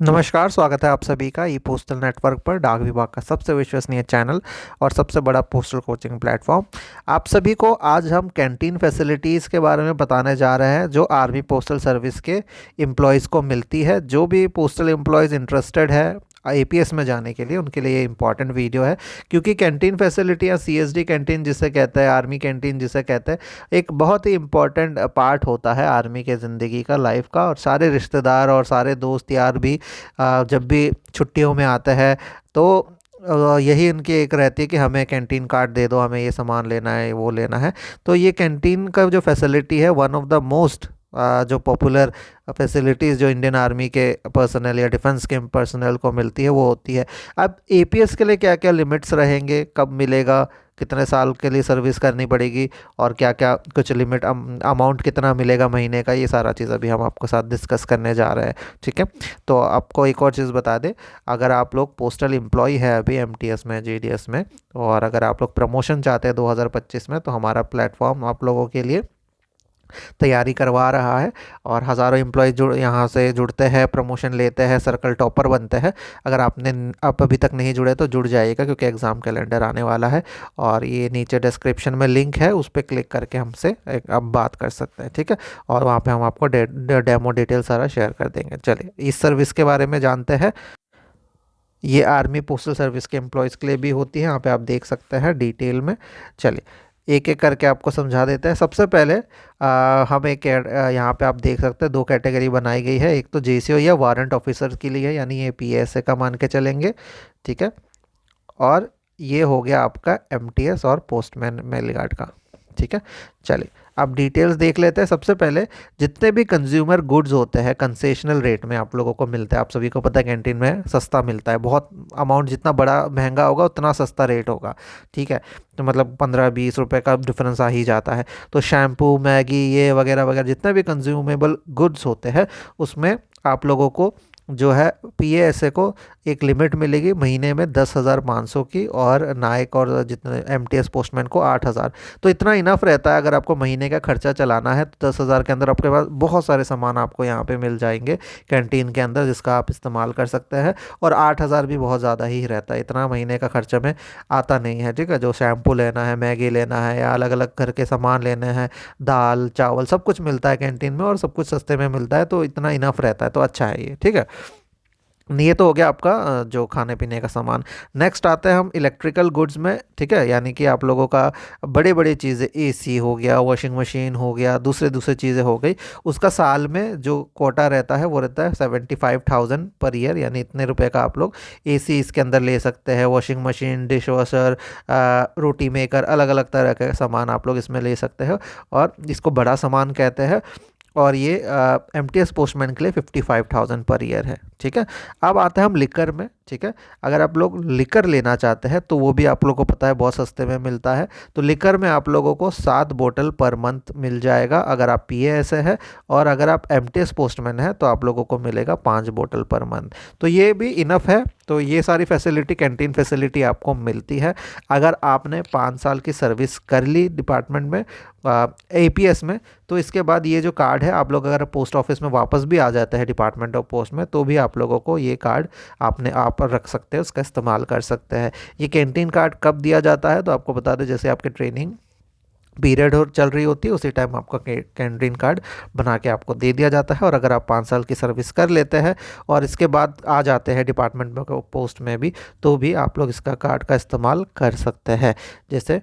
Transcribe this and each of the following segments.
नमस्कार, स्वागत है आप सभी का ई पोस्टल नेटवर्क पर, डाक विभाग का सबसे विश्वसनीय चैनल और सबसे बड़ा पोस्टल कोचिंग प्लेटफॉर्म। आप सभी को आज हम कैंटीन फैसिलिटीज़ के बारे में बताने जा रहे हैं जो आर्मी पोस्टल सर्विस के एम्प्लॉयज़ को मिलती है। जो भी पोस्टल एम्प्लॉयज़ इंटरेस्टेड है एपीएस में जाने के लिए, उनके लिए ये इंपॉर्टेंट वीडियो है, क्योंकि कैंटीन फैसिलिटी या सीएसडी कैंटीन जिसे कहते हैं, आर्मी कैंटीन जिसे कहते हैं, एक बहुत ही इम्पॉर्टेंट पार्ट होता है आर्मी के ज़िंदगी का, लाइफ का। और सारे रिश्तेदार और सारे दोस्त यार भी जब भी छुट्टियों में आते हैं तो यही उनकी एक रहती है कि हमें कैंटीन कार्ड दे दो, हमें ये सामान लेना है, वो लेना है। तो ये कैंटीन का जो फैसिलिटी है, वन ऑफ द मोस्ट जो पॉपुलर फैसिलिटीज़ जो इंडियन आर्मी के पर्सनल या डिफेंस के पर्सनल को मिलती है वो होती है। अब एपीएस के लिए क्या क्या लिमिट्स रहेंगे, कब मिलेगा, कितने साल के लिए सर्विस करनी पड़ेगी और क्या क्या कुछ लिमिट, अमाउंट कितना मिलेगा महीने का, ये सारा चीज़ अभी हम आपके साथ डिस्कस करने जा रहे हैं। ठीक है, तो आपको एक और चीज़ बता दें, अगर आप लोग पोस्टल एम्प्लॉय है अभी एमटीएस में, जीडीएस में, और अगर आप लोग प्रमोशन चाहते हैं 2025 में, तो हमारा प्लेटफॉर्म आप लोगों के लिए तैयारी करवा रहा है। और हज़ारों एम्प्लॉय जुड़ यहाँ से जुड़ते हैं, प्रमोशन लेते हैं, सर्कल टॉपर बनते हैं। अगर आप अभी तक नहीं जुड़े तो जुड़ जाइएगा, क्योंकि एग्ज़ाम कैलेंडर आने वाला है। और ये नीचे डिस्क्रिप्शन में लिंक है, उस पर क्लिक करके हमसे अब बात कर सकते हैं। ठीक है, और वहाँ पे हम आपको डेमो डिटेल सारा शेयर कर देंगे। चलिए इस सर्विस के बारे में जानते हैं। ये आर्मी पोस्टल सर्विस के एम्प्लॉयज़ के लिए भी होती है, यहाँ पे आप देख सकते हैं डिटेल में। चलिए एक एक करके आपको समझा देते हैं। सबसे पहले हम एक यहाँ पे आप देख सकते हैं दो कैटेगरी बनाई गई है। एक तो जेसीओ या वारंट ऑफिसर के लिए है, यानी ये पीएसए का मान के चलेंगे। ठीक है, और ये हो गया आपका एमटीएस और पोस्टमैन मेल गार्ड का। ठीक है, चलिए अब डिटेल्स देख लेते हैं। सबसे पहले जितने भी कंज्यूमर गुड्स होते हैं कंसेशनल रेट में आप लोगों को मिलता है। आप सभी को पता है कैंटीन में सस्ता मिलता है, बहुत अमाउंट जितना बड़ा महंगा होगा उतना सस्ता रेट होगा। ठीक है, तो मतलब 15-20 रुपए का डिफरेंस आ ही जाता है। तो शैम्पू, मैगी, ये वगैरह वगैरह जितने भी कंज्यूमेबल गुड्स होते हैं उसमें आप लोगों को जो है पीएएसए को एक लिमिट मिलेगी महीने में 10,500 की, और नायक और जितने एमटीएस पोस्टमैन को 8,000। तो इतना इनफ रहता है। अगर आपको महीने का खर्चा चलाना है तो 10,000 के अंदर आपके पास बहुत सारे सामान आपको यहाँ पे मिल जाएंगे कैंटीन के अंदर, जिसका आप इस्तेमाल कर सकते हैं। और 8,000 भी बहुत ज़्यादा ही रहता है, इतना महीने का खर्चा में आता नहीं है। ठीक है, जो शैम्पू लेना है, मैगी लेना है, या अलग अलग घर के सामान लेने हैं, दाल चावल सब कुछ मिलता है कैंटीन में, और सब कुछ सस्ते में मिलता है, तो इतना इनफ रहता है, तो अच्छा है ये। ठीक है, ये तो हो गया आपका जो खाने पीने का सामान। नेक्स्ट आते हैं हम इलेक्ट्रिकल गुड्स में। ठीक है, यानी कि आप लोगों का बड़े बड़े चीज़ें, एसी हो गया, वॉशिंग मशीन हो गया, दूसरे दूसरे चीज़ें हो गई, उसका साल में जो कोटा रहता है वो रहता है 75,000 पर ईयर, यानी इतने रुपए का आप लोग एसी इसके अंदर ले सकते हैं। वॉशिंग मशीन, डिश वॉशर, रोटी मेकर, अलग अलग तरह के सामान आप लोग इसमें ले सकते हो, और इसको बड़ा सामान कहते हैं। और ये एमटीएस पोस्टमैन के लिए 55,000 पर ईयर है। ठीक है, अब आते हैं हम लिकर में। ठीक है, अगर आप लोग लिकर लेना चाहते हैं तो वो भी आप लोगों को पता है बहुत सस्ते में मिलता है। तो लिकर में आप लोगों को 7 बोतल पर मंथ मिल जाएगा अगर आप पीएएस है, और अगर आप एमटीएस पोस्टमैन है तो आप लोगों को मिलेगा 5 बोतल पर मंथ। तो ये भी इनफ है। तो ये सारी फैसिलिटी, कैंटीन फैसिलिटी आपको मिलती है अगर आपने 5 साल की सर्विस कर ली डिपार्टमेंट में, एपीएस में। तो इसके बाद ये जो कार्ड है, आप लोग अगर पोस्ट ऑफिस में वापस भी आ जाते हैं डिपार्टमेंट ऑफ पोस्ट में, तो भी आप लोगों को ये कार्ड आपने आप रख सकते हैं, उसका इस्तेमाल कर सकते हैं। ये कैंटीन कार्ड कब दिया जाता है तो आपको बता दें, जैसे आपकी ट्रेनिंग पीरियड हो चल रही होती है उसी टाइम आपका कैंटीन कार्ड बना के आपको दे दिया जाता है। और अगर आप 5 साल की सर्विस कर लेते हैं और इसके बाद आ जाते हैं डिपार्टमेंट में पोस्ट में भी, तो भी आप लोग इसका कार्ड का इस्तेमाल कर सकते हैं, जैसे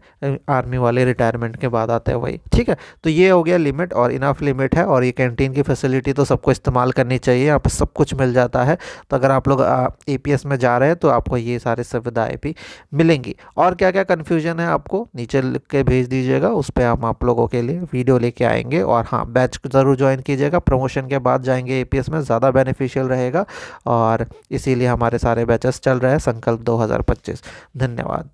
आर्मी वाले रिटायरमेंट के बाद आते हैं वही। ठीक है, तो ये हो गया लिमिट, और इनफ लिमिट है। और ये कैंटीन की फैसिलिटी तो सबको इस्तेमाल करनी चाहिए, यहाँ पर सब कुछ मिल जाता है। तो अगर आप लोग एपीएस में जा रहे हैं तो आपको ये सारी सुविधाएँ भी मिलेंगी। और क्या क्या कन्फ्यूजन है आपको नीचे लिख के भेज दीजिएगा, उस पर हम आप लोगों के लिए वीडियो लेके आएंगे। और हाँ, बैच ज़रूर ज्वाइन कीजिएगा, प्रमोशन के बाद जाएंगे एपीएस में, ज़्यादा बेनिफिशियल रहेगा। और इसीलिए हमारे सारे बैचेस चल रहे हैं संकल्प 2025। धन्यवाद।